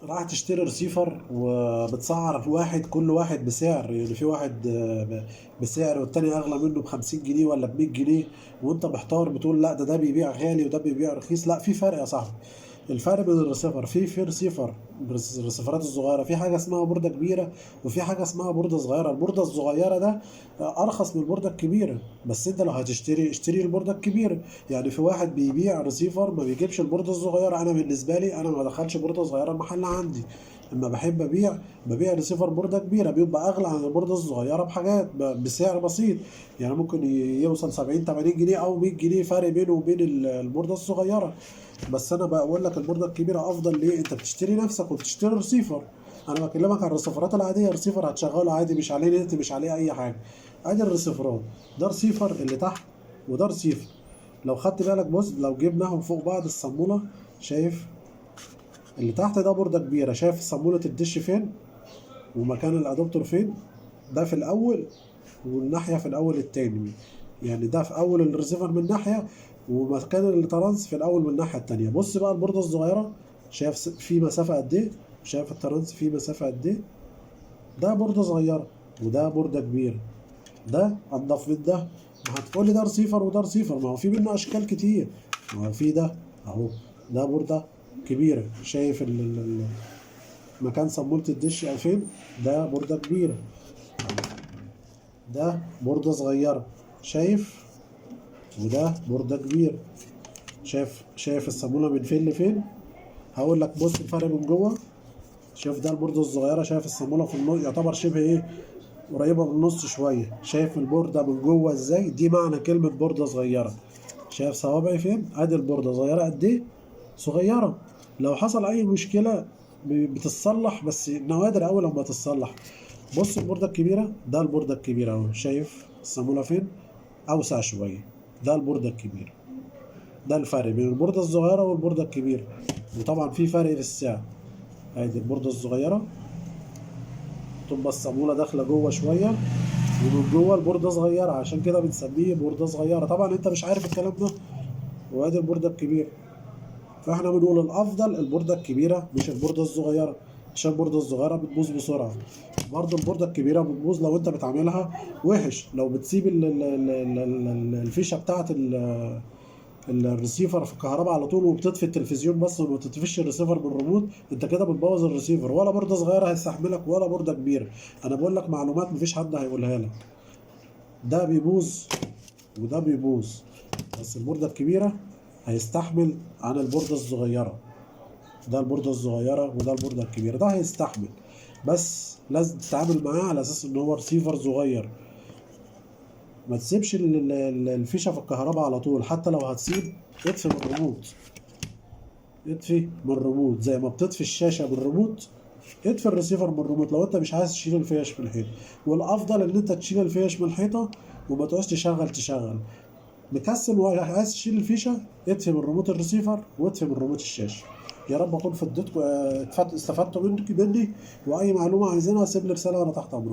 راح تشتري رسيفر وبتسعر في واحد، كل واحد بسعر، يعني في واحد بسعر والتاني اغلى منه ب50 جنيه ولا ب100 جنيه، وانت محتار بتقول لا ده بيبيع غالي وده بيبيع رخيص. لا، في فرق يا صاحبي. الفرق بين الرسيفر، في رسيفر، الرسيفرات الصغيره في حاجه اسمها بورده كبيره، وفي حاجه اسمها بورده صغيره. البورده الصغيره ده ارخص من البورده الكبيره، بس انت لو هتشتري اشتري البورده الكبيره. يعني في واحد بيبيع رسيفر ما بيجيبش البورده الصغيره. انا بالنسبه لي انا ما بدخلش بورده صغيره المحل عندي. اما بحب ببيع رسيفر بورده كبيره، بيبقى اغلى عن البورده الصغيره بحاجات بسعر بسيط. يعني ممكن يوصل 70 80 جنيه او 100 جنيه فرق بينه وبين البورده الصغيره. بس انا بقول لك البورده الكبيره افضل. ليه؟ انت بتشتري نفسك وبتشتري رسيفر. انا بكلمك عن الرسيفرات العاديه، رسيفر هتشغله عادي، مش عليه نت، مش عليه اي حاجه. ادي الرسيفرات، ده رسيفر اللي تحت وده رسيفر. لو خدت بالك بص، لو جبناهم فوق بعض الصاموله، شايف اللي تحت ده بورده كبيره، شايف صاموله الدش فين ومكان الادابتور فين؟ ده في الاول والناحيه في الاول التاني. يعني ده في اول الريسيفر من ناحيه، ومكان الترانس في الاول من الناحيه التانيه. بص بقى البورده الصغيره، شايف في مسافه قد ايه؟ شايف الترانس في مسافه قد ايه؟ ده بورده صغيره وده بورده كبيره. ده انضف من ده. هتقول لي ده رسيفر وده رسيفر، ما هو في منه اشكال كتير. ما هو في ده اهو، ده بورده كبيره، شايف مكان صامولة الدش 2000، ده بورده كبيره. ده بوردة صغيرة، شايف؟ وده بوردة كبيرة. شايف الصامولة من فين لفين؟ هقول لك بص الفرق من جوه. شايف ده البوردة الصغيرة، شايف الصامولة في النص يعتبر شبه ايه؟ قريبة من النص شوية. شايف البوردة من جوه ازاي؟ دي معنى كلمة بوردة صغيرة. شايف صوابعي فين؟ ادي البوردة صغيرة قد ايه؟ صغيرة. لو حصل اي مشكلة بتتصلح، بس نوادر اول لما تتصلح. بص البوردة الكبيرة، ده البوردة الكبيرة اهو، شايف الصامولة فين؟ اوسع شوية. ده البوردة الكبيرة. ده الفرق بين البوردة الصغيرة والبوردة الكبيرة. وطبعا في فرق في السعر. ادي البوردة الصغيرة تبقى الصامولة داخلة جوه شوية، ومن جوه البوردة صغيرة، عشان كده بنسميه بوردة صغيرة. طبعا انت مش عارف الكلام ده. وادي البوردة الكبيرة. فاحنا بنقول الافضل البوردة الكبيرة مش البوردة الصغيرة، عشان البوردة الصغيرة بتبوظ بسرعة. برضه البوردة الكبيرة بتبوظ لو انت بتعملها وحش، لو بتسيب الفيشة بتاعت الريسيفر في الكهرباء على طول، وبتطفي التلفزيون بس وما تطفيش الريسيفر بالريموت، انت كده بتبوظ الريسيفر. ولا بوردة صغيرة هيستحملك ولا بوردة كبيرة. انا بقول لك معلومات مفيش حد هيقولها لك. ده بيبوظ وده بيبوظ، بس البوردة الكبيرة هيستحمل عن البوردة الصغيرة. ده البوردة الصغيرة وده البوردة الكبيرة، ده هيستحمل، بس لازم تتعامل معاه على اساس ان هو رسيفر صغير. ما تسيبش الفيشة في الكهرباء على طول. حتى لو هتسيب، اطفي من الريموت. اطفي من الريموت زي ما بتطفي الشاشة بالريموت. اطفي الريسيفر من الريموت لو انت مش عايز تشيل الفيش من الحيطة. والافضل ان انت تشيل الفيش من الحيطة وما تقعدش تشغل مكسل وعايز تشيل الفيشه. اطفي من ريموت الريسيفر واطفي من ريموت الشاشه. يا رب اكون فدتكم، استفدتوا مني. واي معلومه عايزينها سيب لي رساله وانا تحت امركم.